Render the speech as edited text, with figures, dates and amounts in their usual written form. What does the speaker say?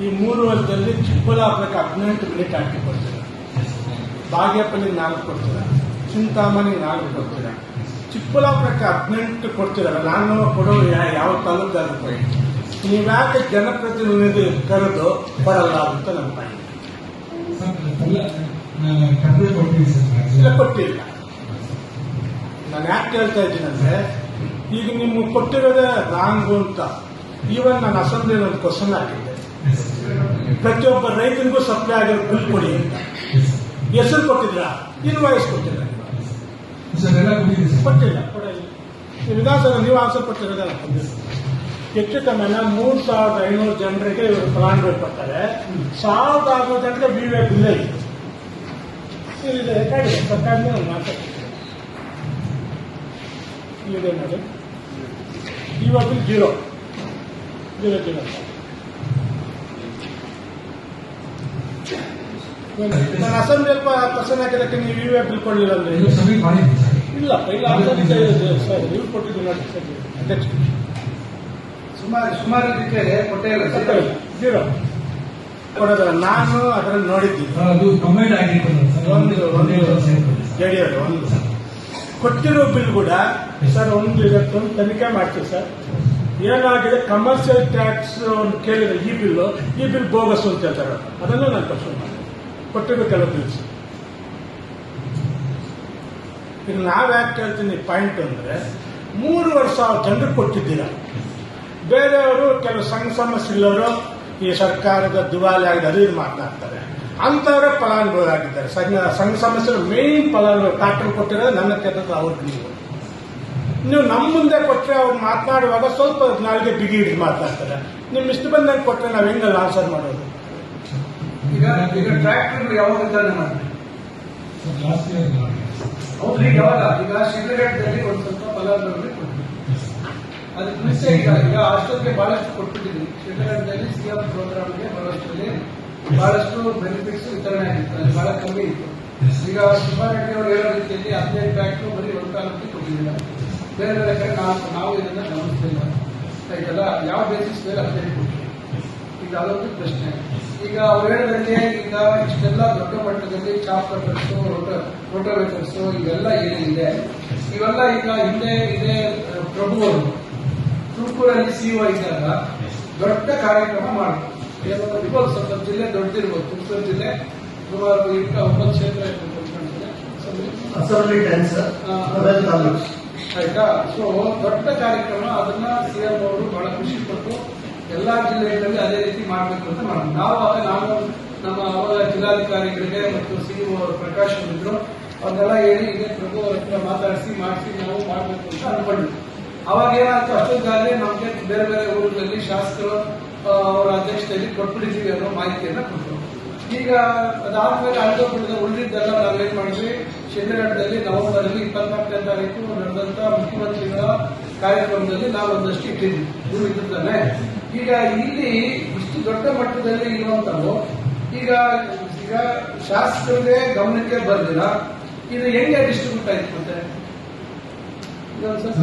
ಈ 3 ವರ್ಷದಲ್ಲಿ ಚಿಕ್ಕಬಳ್ಳಾಪುರಕ್ಕೆ 18 ಮಿನಿಟ್ ಹಾಕಿ ಕೊಡ್ತೀರ, ಬಾಗೇಪಲ್ಲಿ 4 ಕೊಡ್ತೀರ, ಚಿಂತಾಮಣಿ 4 ಕೊಡ್ತೀರ, ಚಿಕ್ಕಬಳ್ಳಾಪುರಕ್ಕೆ 18 ಕೊಡ್ತೀರಲ್ಲ. ನಾನು ಕೊಡೋ ಯಾವ ತಾಲೂಕಾದ್ರೂ ಕೊಡಿ, ನೀವ್ಯಾಕೆ ಜನಪ್ರತಿನಿಧಿ ಕರೆದು ಕೊಡಲ್ಲ ಅಂತ ನನ್ನ ಪಾಯಿಂಟ್. ಕೊಟ್ಟಿಲ್ಲ. ನಾನು ಯಾಕೆ ಹೇಳ್ತಾ ಇದ್ದೀನಿ ಅಂದ್ರೆ, ಈಗ ನಿಮ್ಗೆ ಕೊಟ್ಟಿರೋದೇ ರಾಂಗು ಅಂತ. ಈವನ್ ನಾನು ಅಸೆಂಬ್ಲಿಯಲ್ಲಿ ಒಂದು ಕ್ವಶನ್ ಹಾಕಿದ್ದೆ, ಪ್ರತಿಯೊಬ್ಬ ರೈತನಿಗೂ ಸಪ್ಲೈ ಆಗಿರೋ ಬಿಲ್ ಕೊಡಿ ಅಂತ. ಹೆಸರು ಕೊಟ್ಟಿದ್ರ, ಇನ್ವಾಯ್ಸ್ ಕೊಟ್ಟಿಲ್ಲ, ಕೊಟ್ಟಿಲ್ಲ. ವಿಧಾನಸಭೆ ನೀವು ಆನ್ಸರ್ ಕೊಟ್ಟಿರೋದಲ್ಲ. ಹೆಚ್ಚು ಕಮ್ಮಿ 3,500 ಜನರಿಗೆ ಇವರು ಪ್ಲಾನ್ಗಳು ಕೊಡ್ತಾರೆ, 1,500 ಜನರಿಗೆ ವಿವೇ ಬಿಲ್ ಇದೆ. ಸರ್ಕಾರದ ಒಂದು ಮಾತಾಡ್ತೀನಿ ಇದೆ ನೋಡಿ, ಇವತ್ತು 0 ನಾನು ಅಸೆಂಬ್ಲಿ ಪರ್ಸನ್ ಹಾಕಿದಕ್ಕೆ ನೀವು ವಿವೇ ಬಿಲ್ ಕೊಡಲಿಲ್ಲ ಅಂದ್ರೆ ಇಲ್ಲ. ನೀವು ಕೊಟ್ಟಿದ್ದೀವಿ ನೋಡಿ ಅಧ್ಯಕ್ಷ. ಸುಮಾರು ಇದಕ್ಕೆ ಕೊಟ್ಟೇ ಇಲ್ಲ, 0 ಕೊಡೋದಲ್ಲ. ನಾನು ಅದರಲ್ಲಿ ನೋಡಿದ್ದೀನಿ, ಒಂದು ಕೊಟ್ಟಿರೋ ಬಿಲ್ ಕೂಡ ಸರ್ ಒಂದು ಇದಕ್ಕೊಂದು ತನಿಖೆ ಮಾಡ್ತೀವಿ ಸರ್, ಏನಾಗಿದೆ ಕಮರ್ಷಿಯಲ್ ಟ್ಯಾಕ್ಸ್ ಕೇಳಿದ್ರೆ ಈ ಬಿಲ್ ಬೋಗಸ್ ಅಂತ ಹೇಳ್ತಾರೆ. ಅದನ್ನು ನಾನು ಕ್ವಶನ್ ಮಾಡಿ ಕೊಟ್ಟಿರೋ ಕೆಲವು ಬಿಲ್ಸ್. ಈಗ ನಾವ್ಯಾಕೆ ಹೇಳ್ತೀನಿ ಪಾಯಿಂಟ್ ಅಂದ್ರೆ, 3,000 ಜನರಿಗೆ ಕೊಟ್ಟಿದ್ದೀರಾ. ಬೇರೆಯವರು ಕೆಲವು ಸಂಘ ಸಮಸ್ಯೆಗಳವರು ಈ ಸರ್ಕಾರದ ದುವಾಲಿ ಆಗಿದೆ ಅದು ಇದು ಮಾತನಾಡ್ತಾರೆ, ಅಂತವರೇ ಫಲಾನುಭವಿಗಳಾಗಿದ್ದಾರೆ. ಸಂಘ ಸಮಸ್ಯೆ ಮೇನ್ ಫಲಾನುಭವಿ ಟ್ರಾಕ್ಟರ್ ಕೊಟ್ಟಿರೋದು ನನ್ನ ಕೆಲಸ ಅವ್ರಿಗೆ. ನೀವು ನಮ್ಮ ಮುಂದೆ ಕೊಟ್ಟರೆ ಅವ್ರು ಮಾತನಾಡುವಾಗ ಸ್ವಲ್ಪ ನಾಳೆಗೆ ಬಿಗಿ ಹಿಡಿದು ಮಾತನಾಡ್ತಾರೆ. ನಿಮ್ ಇಷ್ಟು ಬಂದಂಗೆ ಕೊಟ್ಟರೆ ನಾವ್ ಹೆಂಗಲ್ಲ ಆನ್ಸರ್ ಮಾಡೋದು? ಈಗ ಟ್ರ್ಯಾಕ್ಟರ್ ಯಾವಾಗ ವಿತರಣೆ ಮಾಡ್ತೀವಿ? ಹೌದ್ರಿ, ಯಾವಾಗ? ಈಗ ಶಿಡ್ಲಘಟ್ಟದಲ್ಲಿ ಒಂದು ಸ್ವಲ್ಪ ಫಲಾನುಭವಿಗಳಿಗೆ ಕೊಡ್ತೀವಿ. ಅದಕ್ಕೆ ಮುಂಚೆ ಈಗ ಅಷ್ಟೊತ್ತಿಗೆ ಬಹಳಷ್ಟು ಕೊಟ್ಬಿಟ್ಟಿದ್ವಿ. ಶಿಡ್ಲಘಟ್ಟದಲ್ಲಿ ಸಿಎಂ ಪ್ರೋಗ್ರಾಮ್ಗೆ ಬಹಳಷ್ಟು ಬೆನಿಫಿಟ್ಸ್ ವಿತರಣೆ ಆಗಿತ್ತು, ಅದು ಬಹಳ ಕಮ್ಮಿ ಇತ್ತು. ಈಗ ಸುಬ್ಬಾರೆಡ್ಡಿ ಅವರು ಹೇಳೋ ರೀತಿಯಲ್ಲಿ 15 ಟ್ರ್ಯಾಕ್ಟರ್ ಬರೀ ಒಂದು ಕಾಲಕ್ಕೆ ಕೊಟ್ಟಿಲ್ಲ, ಬೇರೆ ಬೇರೆ ಕಡೆ ನಾವು ಇದನ್ನ ಗಮನಿಸ್ತಿಲ್ಲ ಆಯ್ತಲ್ಲ. ಯಾವ ಬೇಸಿಸ್ ಮೇಲೆ 15 ಕೊಟ್ಟಿಲ್ಲ, ಈಗ ಅದೊಂದು ಪ್ರಶ್ನೆ. ಈಗ ಅವ್ರು ಹೇಳಿದಂಗೆ ಈಗ ಇಷ್ಟೆಲ್ಲ ದೊಡ್ಡ ಮಟ್ಟದಲ್ಲಿ ಚಾಪ್ ಕಟ್ಟರ್ಸು, ರೋಟೋವೇಟರ್ಸು ಇವೆಲ್ಲ ಏನಿದೆ, ಇವೆಲ್ಲ ಈಗ ಹಿಂದೆ ಇದೇ ಪ್ರಭು ಅವರು ತುಮಕೂರಲ್ಲಿ ಸಿಒ ಇದ್ದಾಗ ದೊಡ್ಡ ಕಾರ್ಯಕ್ರಮ ಮಾಡಿದ್ರು. ಇವಾಗ ಸ್ವಲ್ಪ ಜಿಲ್ಲೆ ದೊಡ್ಡದಿರ್ಬೋದು, ತುಮಕೂರು ಜಿಲ್ಲೆ ಸುಮಾರು 9 ಕ್ಷೇತ್ರ ಆಯ್ತಾ. ಸೊ ದೊಡ್ಡ ಕಾರ್ಯಕ್ರಮ, ಅದನ್ನ ಸಿಎಂ ಅವರು ಬಹಳ ಖುಷಿ ಪಟ್ಟು ಎಲ್ಲಾ ಜಿಲ್ಲೆಗಳಲ್ಲಿ ಅದೇ ರೀತಿ ಮಾಡಬೇಕು ಅಂತ ಮಾಡಿದ್ರು. ನಾವು ನಮ್ಮ ಅವಾಗ ಜಿಲ್ಲಾಧಿಕಾರಿಗಳಿಗೆ ಮತ್ತು ಸಿಇಒ ಪ್ರಕಾಶ್ ಅವರಿದ್ರು, ಅವ್ರನ್ನೆಲ್ಲ ಹೇಳಿ ಇದೇ ಪ್ರಭು ಅವ್ರ ಹತ್ರ ಮಾತಾಡಿಸಿ ನಾವು ಮಾಡಬೇಕು ಅಂತ ಅನ್ಕೊಂಡ್ವಿ. ಅವಾಗ ಏನಾಯ್ತು, ಅಷ್ಟೊಂದಾಗಲೇ ನಮಗೆ ಬೇರೆ ಬೇರೆ ಊರುಗಳಲ್ಲಿ ಶಾಸಕರು ಅವರ ಅಧ್ಯಕ್ಷತೆಯಲ್ಲಿ ಕೊಟ್ಬಿಟ್ಟಿದ್ದೀವಿ ಅನ್ನೋ ಮಾಹಿತಿಯನ್ನ ಕೊಟ್ಟರು. ಈಗ ಅದಾದ್ಮೇಲೆ ಅಳ್ದೋಗ್ಬಿಟ್ಟಿದೆ. ಉಳಿದಿದ್ದೆಲ್ಲ ನಾವೇನ್ ಮಾಡಿದ್ವಿ, ಶಿಡ್ಲಘಟ್ಟದಲ್ಲಿ ನವೆಂಬರ್ 24ನೇ ತಾರೀಕು ನಡೆದಂತ ಮುಖ್ಯಮಂತ್ರಿಗಳ ಕಾರ್ಯಕ್ರಮದಲ್ಲಿ ನಾವು ಒಂದಷ್ಟು ಇಟ್ಟಿದ್ವಿ, ಇವ್ರು ಇದ್ದಾನೆ. ಈಗ ಇಲ್ಲಿ ಇಷ್ಟು ದೊಡ್ಡ ಮಟ್ಟದಲ್ಲಿ ಇರುವಂತವು ಈಗ ಶಾಸಕರಿಗೆ ಗಮನಕ್ಕೆ ಬರ್ದಿಲ್ಲ. ಇದು ಹೆಂಗೆ ಡಿಸ್ಟ್ರಿಬ್ಯೂಟ್ ಆಯ್ತು ಮತ್ತೆ? ಇದೊಂದು ಸ್ವಲ್ಪ